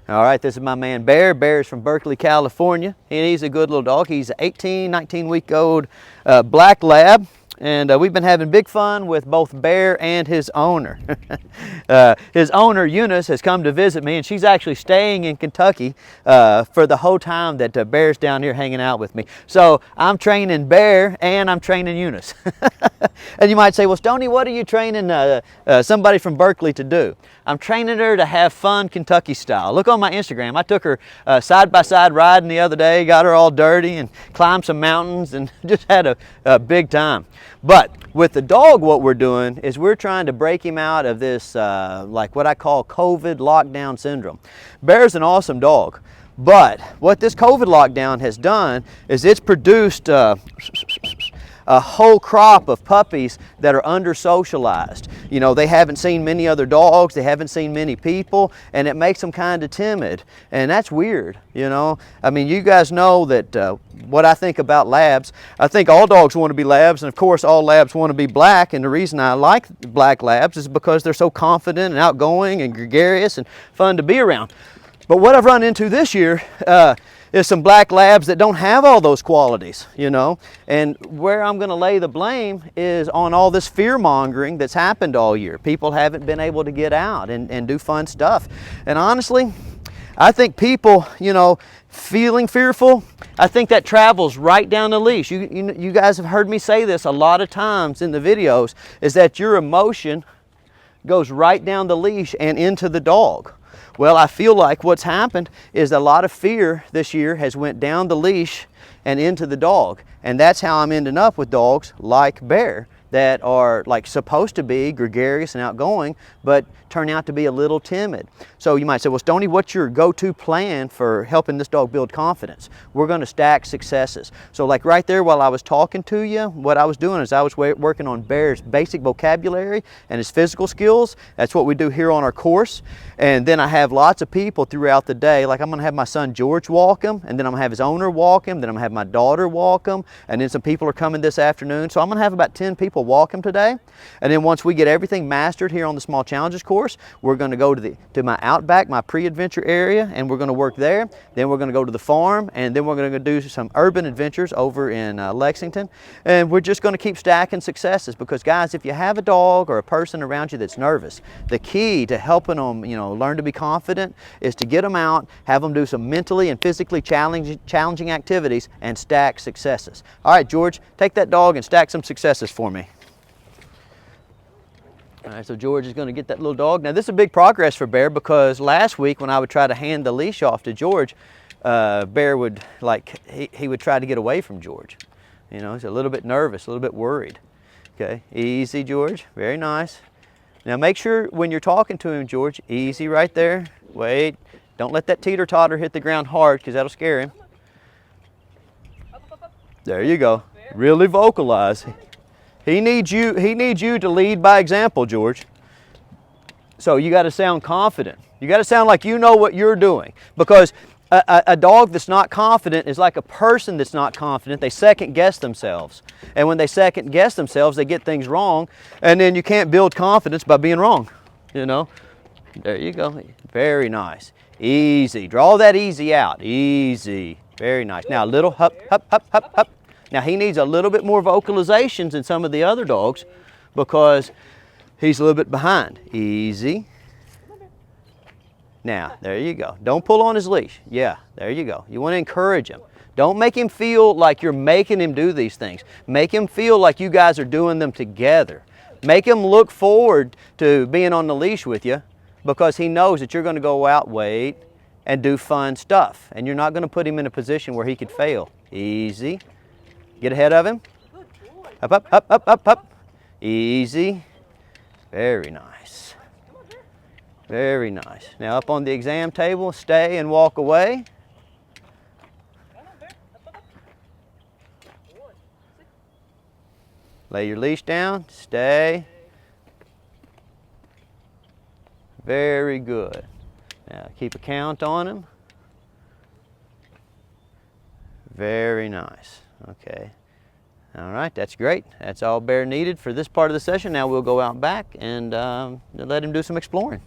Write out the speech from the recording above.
All right, this is my man Bear. Bear is from Berkeley, California, and he's a good little dog. He's an 18, 19-week-old black lab, and we've been having big fun with both Bear and his owner. His owner, Eunice, has come to visit me, and she's actually staying in Kentucky for the whole time that Bear's down here hanging out with me. So I'm training Bear and I'm training Eunice. And you might say, well, Stonnie, what are you training somebody from Berkeley to do? I'm training her to have fun Kentucky style. Look on my Instagram. I took her side-by-side riding the other day, got her all dirty and climbed some mountains and just had a big time. But with the dog, what we're doing is we're trying to break him out of this, like what I call COVID lockdown syndrome. Bear's an awesome dog, but what this COVID lockdown has done is it's produced a whole crop of puppies that are under-socialized. You know, they haven't seen many other dogs, they haven't seen many people, and it makes them kind of timid. And that's weird, you know. I mean, you guys know that what I think about labs. I think all dogs want to be labs, and of course all labs want to be black, and the reason I like black labs is because they're so confident and outgoing and gregarious and fun to be around. But what I've run into this year is some black labs that don't have all those qualities, you know. And where I'm going to lay the blame is on all this fear-mongering that's happened all year. People haven't been able to get out and do fun stuff. And honestly, I think people, you know, feeling fearful, I think that travels right down the leash. You guys have heard me say this a lot of times in the videos, is that your emotion goes right down the leash and into the dog. Well, I feel like what's happened is a lot of fear this year has went down the leash and into the dog. And that's how I'm ending up with dogs like Bear that are like supposed to be gregarious and outgoing, but turn out to be a little timid. So you might say, well, Stonnie, what's your go-to plan for helping this dog build confidence? We're going to stack successes. So like right there while I was talking to you, what I was doing is I was working on Bear's basic vocabulary and his physical skills. That's what we do here on our course. And then I have lots of people throughout the day. Like I'm going to have my son George walk him, and then I'm going to have his owner walk him, then I'm going to have my daughter walk him, and then some people are coming this afternoon. So I'm going to have about 10 people walk him today. And then once we get everything mastered here on the Small Challenges course, we're going to go to my outback, my pre-adventure area, and we're going to work there. Then we're going to go to the farm, and then we're going to do some urban adventures over in Lexington. And we're just going to keep stacking successes, because guys, if you have a dog or a person around you that's nervous, the key to helping them, you know, learn to be confident is to get them out, have them do some mentally and physically challenging activities, and stack successes. All right, George, take that dog and stack some successes for me. All right, so George is going to get that little dog. Now this is a big progress for Bear, because last week when I would try to hand the leash off to George, Bear would he would try to get away from George. You know, he's a little bit nervous, a little bit worried. Okay, easy, George, very nice. Now make sure when you're talking to him, George, easy right there. Wait, don't let that teeter-totter hit the ground hard, because that'll scare him. There you go, really vocalize. He needs you to lead by example, George. So you got to sound confident. You got to sound like you know what you're doing, because a dog that's not confident is like a person that's not confident. They second guess themselves. And when they second guess themselves, they get things wrong, and then you can't build confidence by being wrong, you know. There you go. Very nice. Easy. Draw that easy out. Easy. Very nice. Now a little hup, hup, hup, hup, hup. Now he needs a little bit more vocalizations than some of the other dogs, because he's a little bit behind. Easy. Now, there you go. Don't pull on his leash. Yeah, there you go. You want to encourage him. Don't make him feel like you're making him do these things. Make him feel like you guys are doing them together. Make him look forward to being on the leash with you, because he knows that you're going to go out, wait, and do fun stuff. And you're not going to put him in a position where he could fail. Easy. Get ahead of him. Up, up, up, up, up, up. Easy. Very nice. Very nice. Now up on the exam table, stay and walk away. Lay your leash down, stay. Very good. Now keep a count on him. Very nice. Okay. All right, that's great. That's all Bear needed for this part of the session. Now we'll go out back and let him do some exploring.